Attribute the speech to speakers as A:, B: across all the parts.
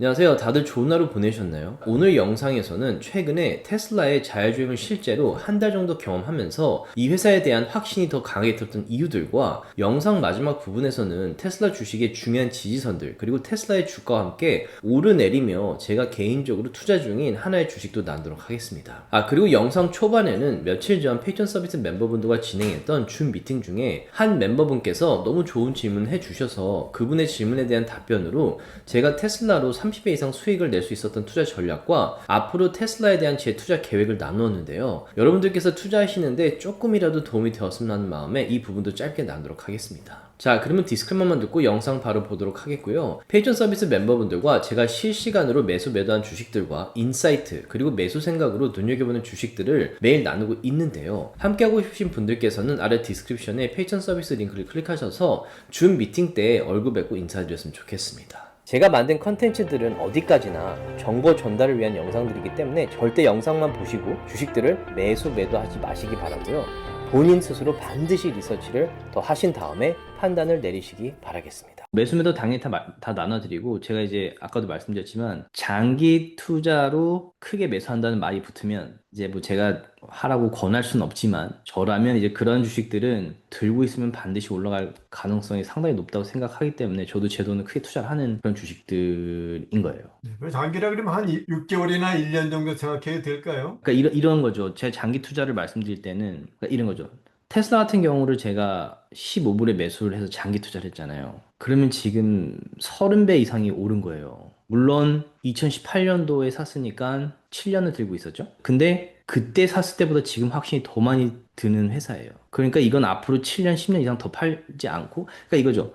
A: 안녕하세요. 다들 좋은 하루 보내셨나요? 오늘 영상에서는 최근에 테슬라의 자율주행을 실제로 한 달 정도 경험하면서 이 회사에 대한 확신이 더 강하게 들었던 이유들과 영상 마지막 부분에서는 테슬라 주식의 중요한 지지선들 그리고 테슬라의 주가와 함께 오르내리며 제가 개인적으로 투자 중인 하나의 주식도 나누도록 하겠습니다. 그리고 영상 초반에는 며칠 전 페이턴 서비스 멤버분들과 진행했던 줌 미팅 중에 한 멤버분께서 너무 좋은 질문을 해주셔서 그분의 질문에 대한 답변으로 제가 테슬라로 30배 이상 수익을 낼 수 있었던 투자 전략과 앞으로 테슬라에 대한 제 투자 계획을 나누었는데요. 여러분들께서 투자하시는데 조금이라도 도움이 되었으면 하는 마음에 이 부분도 짧게 나누도록 하겠습니다. 자, 그러면 디스클레이머만 듣고 영상 바로 보도록 하겠고요. 페이전 서비스 멤버분들과 제가 실시간으로 매수한 주식들과 인사이트 그리고 매수 생각으로 눈여겨보는 주식들을 매일 나누고 있는데요. 함께하고 싶으신 분들께서는 아래 디스크립션에 페이전 서비스 링크를 클릭하셔서 줌 미팅 때 얼굴 뵙고 인사드렸으면 좋겠습니다. 제가 만든 컨텐츠들은 어디까지나 정보 전달을 위한 영상들이기 때문에 절대 영상만 보시고 주식들을 매도하지 마시기 바라고요. 본인 스스로 반드시 리서치를 더 하신 다음에 판단을 내리시기 바라겠습니다. 매도 당연히 다 나눠드리고, 제가 이제 아까도 말씀드렸지만 장기 투자로 크게 매수한다는 말이 붙으면 이제 뭐 제가 하라고 권할 수는 없지만, 저라면 이제 그런 주식들은 들고 있으면 반드시 올라갈 가능성이 상당히 높다고 생각하기 때문에 저도 제 돈을 크게 투자를 하는 그런 주식들인 거예요.
B: 장기라 그러면 한 6개월이나 1년 정도 생각해도 될까요?
A: 그러니까 이런 거죠. 제가 장기 투자를 말씀드릴 때는 그러니까 이런 거죠. 테슬라 같은 경우를 제가 15불에 매수를 해서 장기 투자를 했잖아요. 그러면 지금 30배 이상이 오른 거예요. 물론 2018년도에 샀으니까 7년을 들고 있었죠. 근데 그때 샀을 때보다 지금 확실히 더 많이 드는 회사예요. 그러니까 이건 앞으로 7년, 10년 이상 더 팔지 않고, 그러니까 이거죠.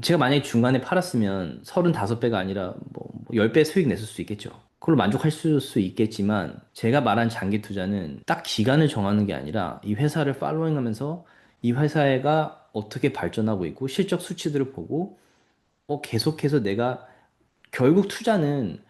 A: 제가 만약에 중간에 팔았으면 35배가 아니라 뭐 10배 수익 냈을 수 있겠죠. 그걸로 만족할 수 있겠지만, 제가 말한 장기 투자는 딱 기간을 정하는 게 아니라 이 회사를 팔로잉 하면서 이 회사가 어떻게 발전하고 있고 실적 수치들을 보고 계속해서 내가, 결국 투자는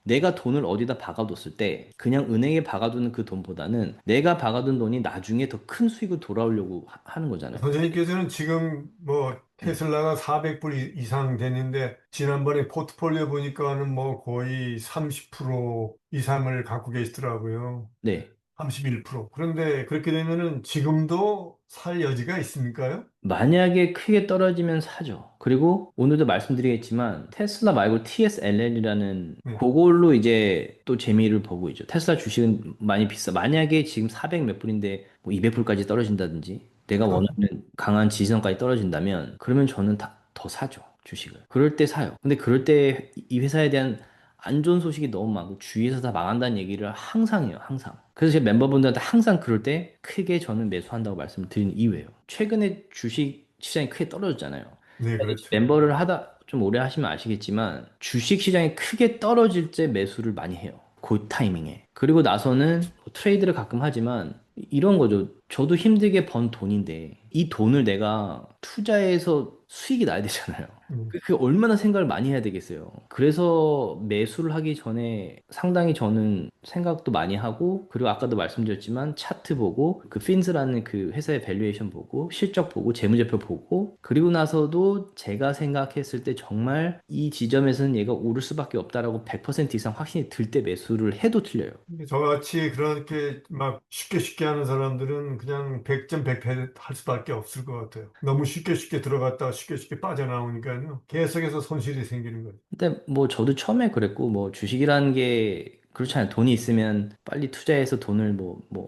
A: 내가 돈을 어디다 박아뒀을 때 그냥 은행에 박아두는 그 돈보다는 내가 박아둔 돈이 나중에 더 큰 수익을 돌아오려고 하는 거잖아요.
B: 선생님께서는 지금 뭐 테슬라가 400불 이상 됐는데 지난번에 포트폴리오 보니까는 뭐 거의 30% 이상을 갖고 계시더라고요.
A: 네.
B: 31%. 그런데 그렇게 되면은 지금도 살 여지가 있습니까요?
A: 만약에 크게 떨어지면 사죠. 그리고 오늘도 말씀드리겠지만 테슬라 말고 TSLL이라는
B: 네.
A: 그걸로 이제 또 재미를 보고 있죠. 테슬라 주식은 많이 비싸. 만약에 지금 400 몇 불인데 뭐 200불까지 떨어진다든지 내가 원하는 강한 지지선까지 떨어진다면 그러면 저는 더 사죠. 주식을. 그럴 때 사요. 근데 그럴 때 이 회사에 대한 안 좋은 소식이 너무 많고 주위에서 다 망한다는 얘기를 항상 해요, 항상. 그래서 제 멤버분들한테 항상 그럴 때 크게 저는 매수한다고 말씀을 드리는 이유예요. 최근에 주식 시장이 크게 떨어졌잖아요.
B: 네,
A: 저도
B: 그렇죠.
A: 멤버를 하다 좀 오래 하시면 아시겠지만 주식 시장이 크게 떨어질 때 매수를 많이 해요. 그 타이밍에. 그리고 나서는 뭐 트레이드를 가끔 하지만 이런 거죠. 저도 힘들게 번 돈인데 이 돈을 내가 투자해서 수익이 나야 되잖아요.
B: 음.
A: 그게 얼마나 생각을 많이 해야 되겠어요. 그래서 매수를 하기 전에 상당히 저는 생각도 많이 하고, 그리고 아까도 말씀드렸지만 차트 보고 그 핀즈라는 그 회사의 밸류에이션 보고 실적 보고 재무제표 보고, 그리고 나서도 제가 생각했을 때 정말 이 지점에서는 얘가 오를 수밖에 없다라고 100% 이상 확신이 들 때 매수를 해도 틀려요.
B: 저같이 그렇게 막 쉽게 쉽게 하는 사람들은 그냥 100점 100패 할 수밖에 없을 것 같아요. 너무 쉽게 쉽게 들어갔다가 쉽게 쉽게 빠져나오니까요. 계속해서 손실이 생기는 거죠.
A: 근데 뭐 저도 처음에 그랬고, 뭐 주식이라는 게 그렇잖아요. 돈이 있으면 빨리 투자해서 돈을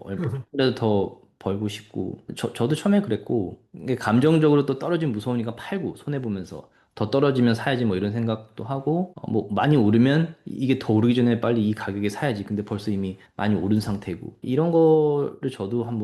A: 얼마라도 더 벌고 싶고, 저도 처음에 그랬고, 이게 감정적으로 또 떨어지면 무서우니까 팔고 손해보면서 더 떨어지면 사야지 뭐 이런 생각도 하고, 뭐 많이 오르면 이게 더 오르기 전에 빨리 이 가격에 사야지. 근데 벌써 이미 많이 오른 상태고, 이런 거를 저도 한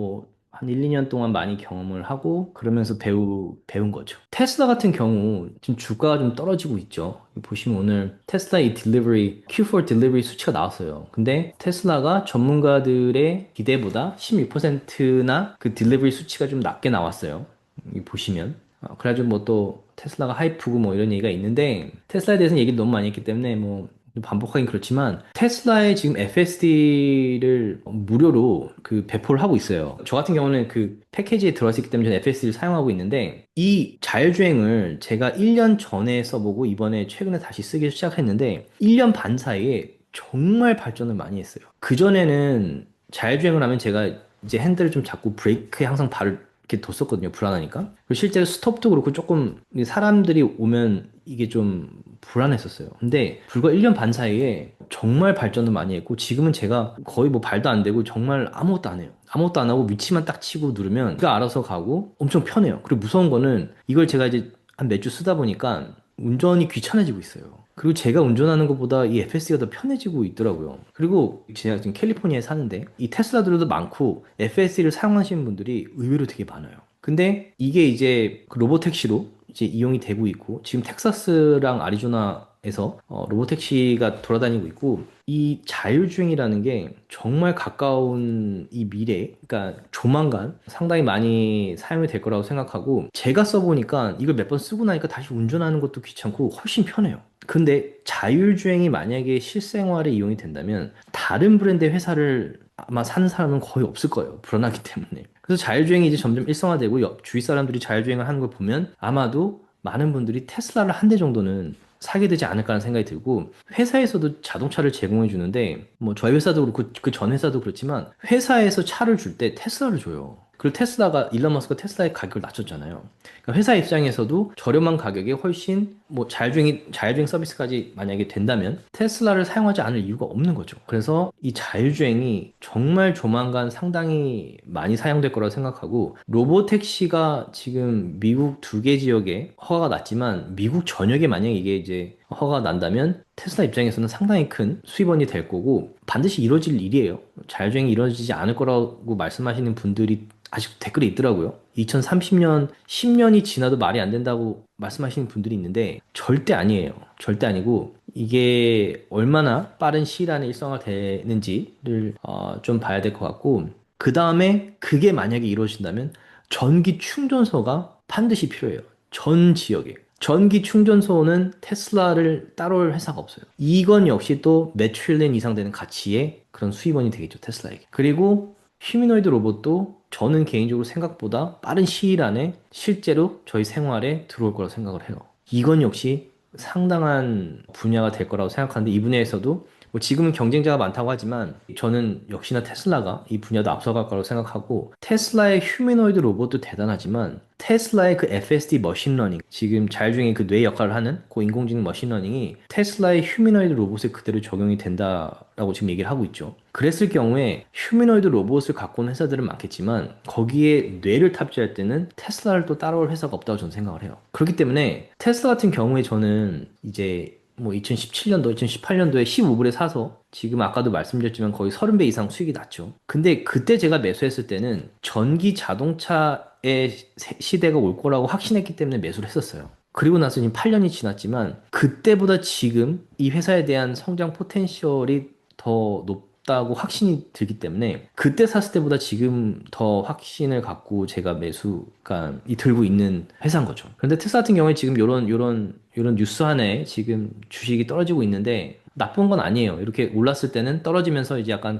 A: 1, 2년 동안 많이 경험을 하고 그러면서 배운 거죠. 테슬라 같은 경우 지금 주가가 좀 떨어지고 있죠. 보시면 오늘 테슬라 이 딜리버리, Q4 딜리버리 수치가 나왔어요. 근데 테슬라가 전문가들의 기대보다 16%나 그 딜리버리 수치가 좀 낮게 나왔어요. 이 보시면. 그래가지고 뭐 또 테슬라가 하이프고 뭐 이런 얘기가 있는데, 테슬라에 대해서는 얘기를 너무 많이 했기 때문에 뭐 반복하긴 그렇지만 테슬라에 지금 FSD를 무료로 그 배포를 하고 있어요. 저 같은 경우는 그 패키지에 들어있기 때문에 저는 FSD를 사용하고 있는데 이 자율주행을 제가 1년 전에 써보고 이번에 최근에 다시 쓰기 시작했는데 1년 반 사이에 정말 발전을 많이 했어요. 그전에는 자율주행을 하면 제가 이제 핸들을 좀 잡고 브레이크에 항상 발을 이렇게 뒀었거든요. 불안하니까. 그리고 실제로 스톱도 그렇고 조금 사람들이 오면 이게 좀 불안했었어요. 근데 불과 1년 반 사이에 정말 발전도 많이 했고 지금은 제가 거의 뭐 발도 안 되고 정말 아무것도 안 해요. 아무것도 안 하고 위치만 딱 치고 누르면 그가 알아서 가고 엄청 편해요. 그리고 무서운 거는 이걸 제가 이제 한 몇 주 쓰다 보니까 운전이 귀찮아지고 있어요. 그리고 제가 운전하는 것보다 이 FSD가 더 편해지고 있더라고요. 그리고 제가 지금 캘리포니아에 사는데 이 테슬라들도 많고 FSD를 사용하시는 분들이 의외로 되게 많아요. 근데 이게 이제 그 로보택시로 이제 이용이 되고 있고 지금 텍사스랑 아리조나에서 로보택시가 돌아다니고 있고 이 자율주행이라는 게 정말 가까운 이 미래, 그러니까 조만간 상당히 많이 사용이 될 거라고 생각하고 제가 써보니까 이걸 몇 번 쓰고 나니까 다시 운전하는 것도 귀찮고 훨씬 편해요. 근데 자율주행이 만약에 실생활에 이용이 된다면 다른 브랜드의 회사를 아마 사는 사람은 거의 없을 거예요. 불안하기 때문에. 그래서 자율주행이 이제 점점 일상화되고 주위 사람들이 자율주행을 하는 걸 보면 아마도 많은 분들이 테슬라를 한 대 정도는 사게 되지 않을까라는 생각이 들고 회사에서도 자동차를 제공해 주는데 뭐 저희 회사도 그렇고 그 전 회사도 그렇지만 회사에서 차를 줄 때 테슬라를 줘요. 그리고 테슬라가 일론 머스크가 테슬라의 가격을 낮췄잖아요. 그러니까 회사 입장에서도 저렴한 가격에 훨씬 뭐 자율주행 서비스까지 만약에 된다면 테슬라를 사용하지 않을 이유가 없는 거죠. 그래서 이 자율주행이 정말 조만간 상당히 많이 사용될 거라고 생각하고 로보택시가 지금 미국 2개 지역에 허가가 났지만 미국 전역에 만약에 이게 이제 허가가 난다면 테슬라 입장에서는 상당히 큰 수입원이 될 거고 반드시 이루어질 일이에요. 자율주행이 이루어지지 않을 거라고 말씀하시는 분들이 아직도 댓글에 있더라고요. 2030년, 10년이 지나도 말이 안 된다고 말씀하시는 분들이 있는데 절대 아니에요. 절대 아니고 이게 얼마나 빠른 시일 안에 일상화되는지를 좀 봐야 될 것 같고 그 다음에 그게 만약에 이루어진다면 전기 충전소가 반드시 필요해요. 전 지역에. 전기 충전소는 테슬라를 따라올 회사가 없어요. 이건 역시 또 몇 트릴리언 이상 되는 가치의 그런 수입원이 되겠죠, 테슬라에게. 그리고 휴미노이드 로봇도 저는 개인적으로 생각보다 빠른 시일 안에 실제로 저희 생활에 들어올 거라고 생각을 해요. 이건 역시 상당한 분야가 될 거라고 생각하는데 이 분야에서도 뭐 지금은 경쟁자가 많다고 하지만 저는 역시나 테슬라가 이 분야도 앞서갈 거라고 생각하고 테슬라의 휴미노이드 로봇도 대단하지만 테슬라의 그 FSD 머신러닝 지금 자율주행의 그 뇌 역할을 하는 그 인공지능 머신러닝이 테슬라의 휴미노이드 로봇에 그대로 적용이 된다라고 지금 얘기를 하고 있죠. 그랬을 경우에 휴미노이드 로봇을 갖고 온 회사들은 많겠지만 거기에 뇌를 탑재할 때는 테슬라를 또 따라올 회사가 없다고 저는 생각을 해요. 그렇기 때문에 테슬라 같은 경우에 저는 이제 뭐 2017년도, 2018년도에 15불에 사서 지금 아까도 말씀드렸지만 거의 30배 이상 수익이 났죠. 근데 그때 제가 매수했을 때는 전기 자동차의 시대가 올 거라고 확신했기 때문에 매수를 했었어요. 그리고 나서 지금 8년이 지났지만 그때보다 지금 이 회사에 대한 성장 포텐셜이 더 높다고 확신이 들기 때문에 그때 샀을 때보다 지금 더 확신을 갖고 제가 매수가 들고 있는 회사인 거죠. 그런데 테슬라 같은 경우에 지금 요런 뉴스 하나에 지금 주식이 떨어지고 있는데 나쁜 건 아니에요. 이렇게 올랐을 때는 떨어지면서 이제 약간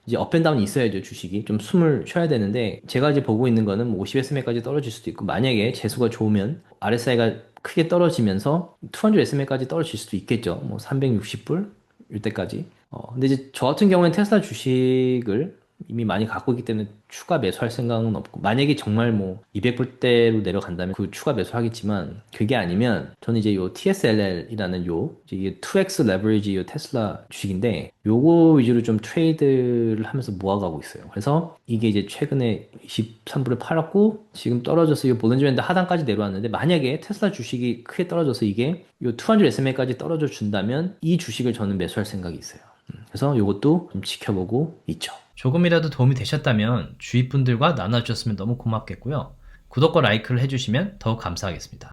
A: 이제 업앤다운이 있어야죠, 주식이. 좀 숨을 쉬어야 되는데, 제가 이제 보고 있는 거는 뭐 50SMA까지 떨어질 수도 있고, 만약에 재수가 좋으면 RSI가 크게 떨어지면서 200SMA까지 떨어질 수도 있겠죠. 뭐 360불? 이때까지. 근데 이제 저 같은 경우에는 테슬라 주식을 이미 많이 갖고 있기 때문에 추가 매수할 생각은 없고 만약에 정말 뭐 200불대로 내려간다면 그 추가 매수하겠지만 그게 아니면 저는 이제 요 TSLL이라는 이제 이게 2x 레버리지 요 테슬라 주식인데 요거 위주로 좀 트레이드를 하면서 모아가고 있어요. 그래서 이게 이제 최근에 23불에 팔았고 지금 떨어져서 이 볼린저 밴드 하단까지 내려왔는데 만약에 테슬라 주식이 크게 떨어져서 이게 요 200SMA까지 떨어져 준다면 이 주식을 저는 매수할 생각이 있어요. 그래서 요것도 좀 지켜보고 있죠. 조금이라도 도움이 되셨다면 주위 분들과 나눠주셨으면 너무 고맙겠고요. 구독과 라이크를 해주시면 더욱 감사하겠습니다.